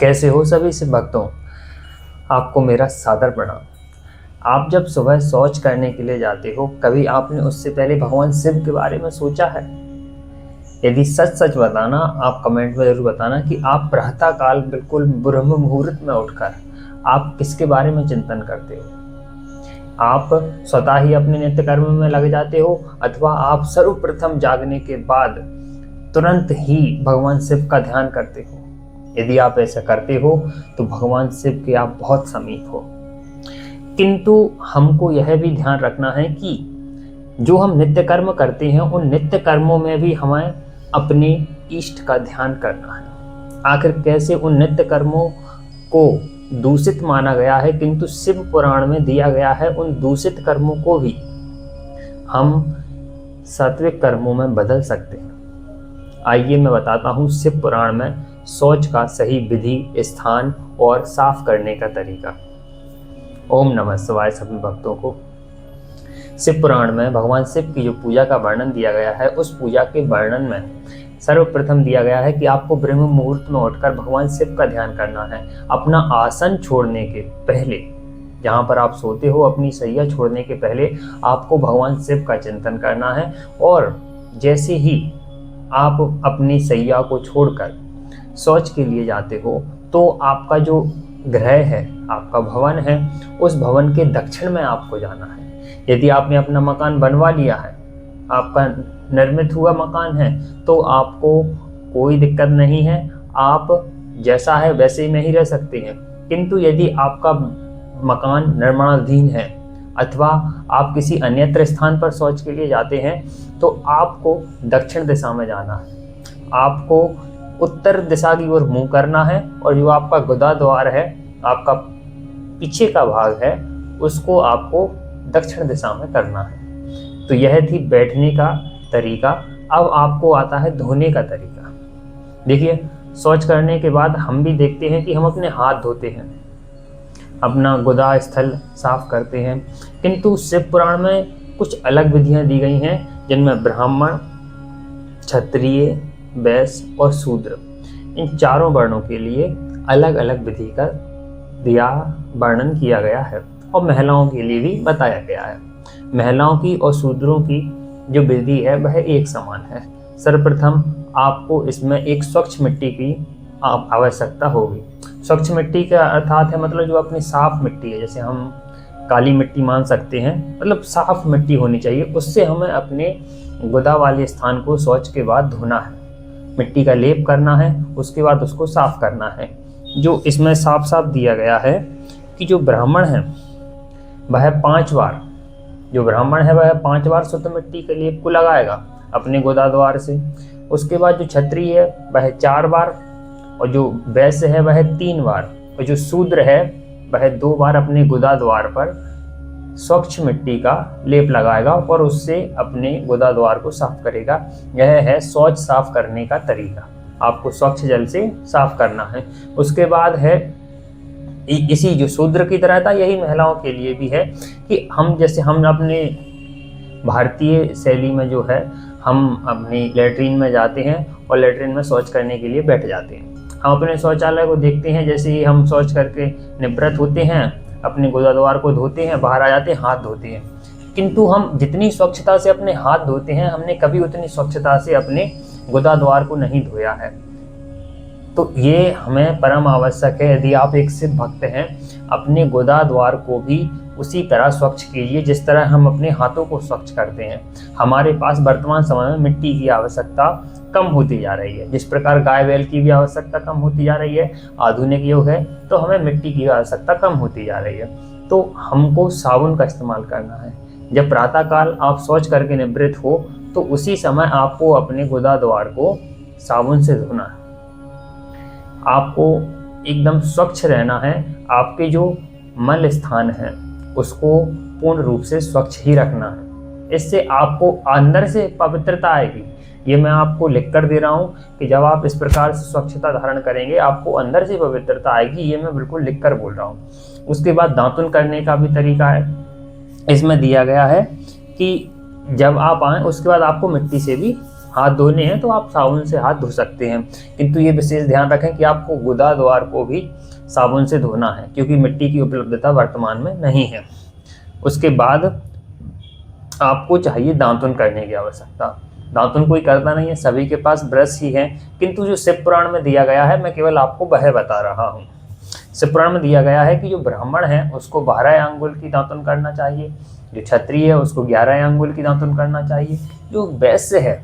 कैसे हो सभी शिव भक्तों, आपको मेरा सादर प्रणाम। आप जब सुबह शौच करने के लिए जाते हो, कभी आपने उससे पहले भगवान शिव के बारे में सोचा है? यदि सच सच बताना, आप कमेंट में जरूर बताना कि आप प्रातः काल बिल्कुल ब्रह्म मुहूर्त में उठकर आप किसके बारे में चिंतन करते हो। आप स्वतः ही अपने नित्य कर्म में लग जाते हो अथवा आप सर्वप्रथम जागने के बाद तुरंत ही भगवान शिव का ध्यान करते हो। यदि आप ऐसा करते हो तो भगवान शिव के आप बहुत समीप हो। किंतु हमको यह भी ध्यान रखना है कि जो हम नित्य कर्म करते हैं, उन नित्य कर्मों में भी हमें अपने इष्ट का ध्यान करना है। आखिर कैसे उन नित्य कर्मों को दूषित माना गया है, किंतु शिव पुराण में दिया गया है उन दूषित कर्मों को भी हम सात्विक कर्मों में बदल सकते हैं। आइए मैं बताता हूँ शिव पुराण में शौच का सही विधि, स्थान और साफ करने का तरीका। ओम नमः शिवाय सभी भक्तों को। शिव पुराण में भगवान शिव की जो पूजा का वर्णन दिया गया है, उस पूजा के वर्णन में सर्वप्रथम दिया गया है कि आपको ब्रह्म मुहूर्त में उठकर भगवान शिव का ध्यान करना है। अपना आसन छोड़ने के पहले, जहाँ पर आप सोते हो, अपनी सैया छोड़ने के पहले आपको भगवान शिव का चिंतन करना है। और जैसे ही आप अपनी सैया को छोड़कर शौच के लिए जाते हो, तो आपका जो ग्रह है, आपका भवन है, उस भवन के दक्षिण में आपको जाना है। यदि आपने अपना मकान बनवा लिया है, आपका निर्मित हुआ मकान है, तो आपको कोई दिक्कत नहीं है, आप जैसा है वैसे में ही रह सकते हैं। किंतु यदि आपका मकान निर्माणाधीन है अथवा आप किसी अन्यत्र स्थान पर शौच के लिए जाते हैं, तो आपको दक्षिण दिशा में जाना है। आपको उत्तर दिशा की ओर मुंह करना है और जो आपका गुदा द्वार है, आपका पीछे का भाग है, उसको आपको दक्षिण दिशा में करना है। तो यह थी बैठने का तरीका। अब आपको आता है धोने का तरीका। देखिए, शौच करने के बाद हम भी देखते हैं कि हम अपने हाथ धोते हैं, अपना गुदा स्थल साफ करते हैं। किंतु शिव पुराण में कुछ अलग विधियां दी गई हैं, जिनमें ब्राह्मण, क्षत्रिय, वैश्य और शूद्र, इन चारों वर्णों के लिए अलग अलग विधि का दिया वर्णन किया गया है और महिलाओं के लिए भी बताया गया है। महिलाओं की और शूद्रों की जो विधि है वह एक समान है। सर्वप्रथम आपको इसमें एक स्वच्छ मिट्टी की आवश्यकता होगी। स्वच्छ मिट्टी का अर्थात है मतलब जो अपनी साफ मिट्टी है, जैसे हम काली मिट्टी मान सकते हैं, मतलब साफ मिट्टी होनी चाहिए। उससे हमें अपने गुदा वाले स्थान को शौच के बाद धोना है, मिट्टी का लेप करना है, उसके बाद उसको साफ करना है। जो इसमें साफ साफ दिया गया है कि जो ब्राह्मण है वह 5 बार, जो ब्राह्मण है वह 5 बार शुद्ध मिट्टी के लेप को लगाएगा अपने गुदा द्वार से। उसके बाद जो क्षत्रिय है वह 4 बार, और जो वैश्य है वह 3 बार, और जो शूद्र है वह 2 बार अपने गुदा द्वार पर स्वच्छ मिट्टी का लेप लगाएगा और उससे अपने गुदा द्वार को साफ करेगा। यह है शौच साफ करने का तरीका। आपको स्वच्छ जल से साफ करना है। उसके बाद है इसी जो शूद्र की तरह था, यही महिलाओं के लिए भी है कि हम जैसे हम अपने भारतीय शैली में जो है, हम अपनी लेटरिन में जाते हैं और लेटरिन में शौच करने के लिए बैठ जाते हैं। हम अपने शौचालय को देखते हैं, जैसे ही हम शौच करके निवृत्त होते हैं, अपने गुदा द्वार को धोते हैं, बाहर आ जाते हैं, हाथ धोते हैं। किंतु हम जितनी स्वच्छता से अपने हाथ धोते हैं, हमने कभी उतनी स्वच्छता से अपने गुदा द्वार को नहीं धोया है। तो ये हमें परम आवश्यक है। यदि आप एक शिव भक्त हैं, अपने गुदा द्वार को भी उसी तरह स्वच्छ कीजिए जिस तरह हम अपने हाथों को स्वच्छ करते हैं। हमारे पास वर्तमान समय में मिट्टी की आवश्यकता कम होती जा रही है, जिस प्रकार गाय बैल की भी आवश्यकता कम होती जा रही है। आधुनिक युग है तो हमें मिट्टी की आवश्यकता कम होती जा रही है। तो हमको साबुन का इस्तेमाल करना है। जब प्रातःकाल आप शौच करके निवृत्त हो, तो उसी समय आपको अपने गुदा द्वार को साबुन से धोना है। आपको एकदम स्वच्छ रहना है। आपके जो मल स्थान है उसको पूर्ण रूप से स्वच्छ ही रखना है। इससे आपको अंदर से पवित्रता आएगी। ये मैं आपको लिख कर दे रहा हूँ कि जब आप इस प्रकार से स्वच्छता धारण करेंगे, आपको अंदर से पवित्रता आएगी। ये मैं बिल्कुल लिख कर बोल रहा हूँ। उसके बाद दातुन करने का भी तरीका है। इसमें दिया गया है कि जब आप आएँ उसके बाद आपको मिट्टी से भी हाथ धोने हैं तो आप साबुन से हाथ धो सकते हैं, किंतु ये विशेष ध्यान रखें कि आपको गुदा द्वार को भी साबुन से धोना है, क्योंकि मिट्टी की उपलब्धता वर्तमान में नहीं है। उसके बाद आपको चाहिए दांतुन करने की आवश्यकता। दांतुन कोई करता नहीं है, सभी के पास ब्रश ही है, किंतु जो शिव पुराण में दिया गया है मैं केवल आपको वह बता रहा हूँ। शिव पुराण में दिया गया है कि जो ब्राह्मण है उसको 12 अंगुल की दांतुन करना चाहिए, जो क्षत्रिय है उसको 11 अंगुल की दांतुन करना चाहिए, जो वैश्य है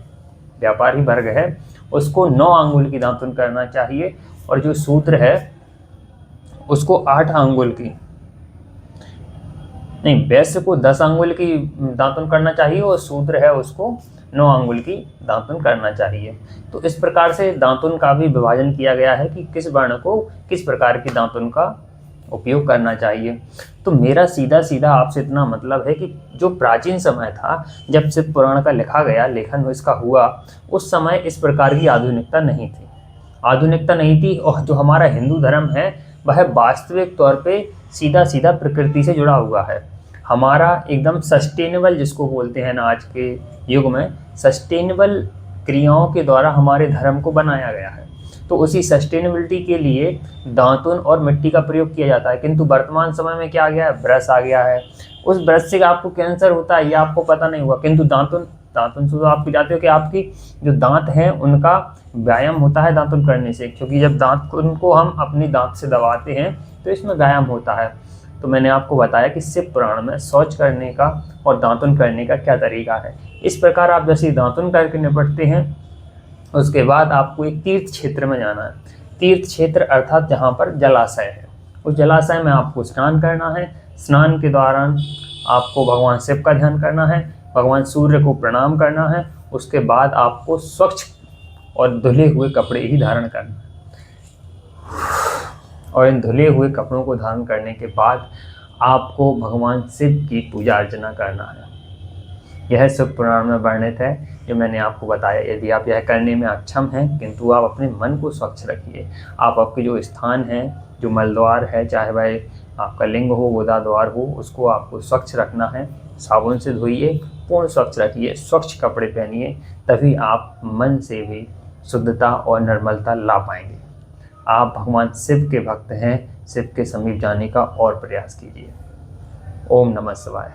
व्यापारी वर्ग है उसको 9 अंगुल की दांतुन करना चाहिए, और जो शूद्र है उसको 8 अंगुल की, नहीं, वैश्य को 10 अंगुल की दांतुन करना चाहिए और शूद्र है उसको 9 अंगुल की दांतुन करना चाहिए। तो इस प्रकार से दांतुन का भी विभाजन किया गया है कि किस वर्ण को किस प्रकार की दांतुन का उपयोग करना चाहिए। तो मेरा सीधा सीधा आपसे इतना मतलब है कि जो प्राचीन समय था जब शिव पुराण का लिखा गया, लेखन इसका हुआ, उस समय इस प्रकार की आधुनिकता नहीं थी। आधुनिकता नहीं थी, और जो हमारा हिंदू धर्म है वह वास्तविक तौर पे सीधा सीधा प्रकृति से जुड़ा हुआ है। हमारा एकदम सस्टेनेबल, जिसको बोलते हैं ना आज के युग में, सस्टेनेबल क्रियाओं के द्वारा हमारे धर्म को बनाया गया है। तो उसी सस्टेनेबिलिटी के लिए दांतुन और मिट्टी का प्रयोग किया जाता है, किंतु वर्तमान समय में क्या आ गया है, ब्रश आ गया है। उस ब्रश से आपको कैंसर होता है ये आपको पता नहीं हुआ, किंतु दांतुन से तो आप जानते हो कि आपकी जो दांत हैं उनका व्यायाम होता है दांतुन करने से, क्योंकि जब दांत को हम अपनी दांत से दबाते हैं तो इसमें व्यायाम होता है। तो मैंने आपको बताया कि शिव पुराण में शौच करने का और दांतुन करने का क्या तरीका है। इस प्रकार आप जैसे दांतुन करके निपटते हैं, उसके बाद आपको एक तीर्थ क्षेत्र में जाना है। तीर्थ क्षेत्र अर्थात जहाँ पर जलाशय है, उस जलाशय में आपको स्नान करना है। स्नान के दौरान आपको भगवान शिव का ध्यान करना है, भगवान सूर्य को प्रणाम करना है। उसके बाद आपको स्वच्छ और धुले हुए कपड़े ही धारण करना है, और इन धुले हुए कपड़ों को धारण करने के बाद आपको भगवान शिव की पूजा अर्चना करना है। यह शिव पुराण में वर्णित है जो मैंने आपको बताया। यदि आप यह करने में अक्षम हैं, किंतु आप अपने मन को स्वच्छ रखिए। आप आपके जो स्थान है, जो मलद्वार है, चाहे वह आपका लिंग हो, गोदा द्वार हो, उसको आपको स्वच्छ रखना है। साबुन से धोइए, पूर्ण स्वच्छ रखिए, स्वच्छ कपड़े पहनिए, तभी आप मन से भी शुद्धता और निर्मलता ला पाएंगे। आप भगवान शिव के भक्त हैं, शिव के समीप जाने का और प्रयास कीजिए। ओम नमः शिवाय।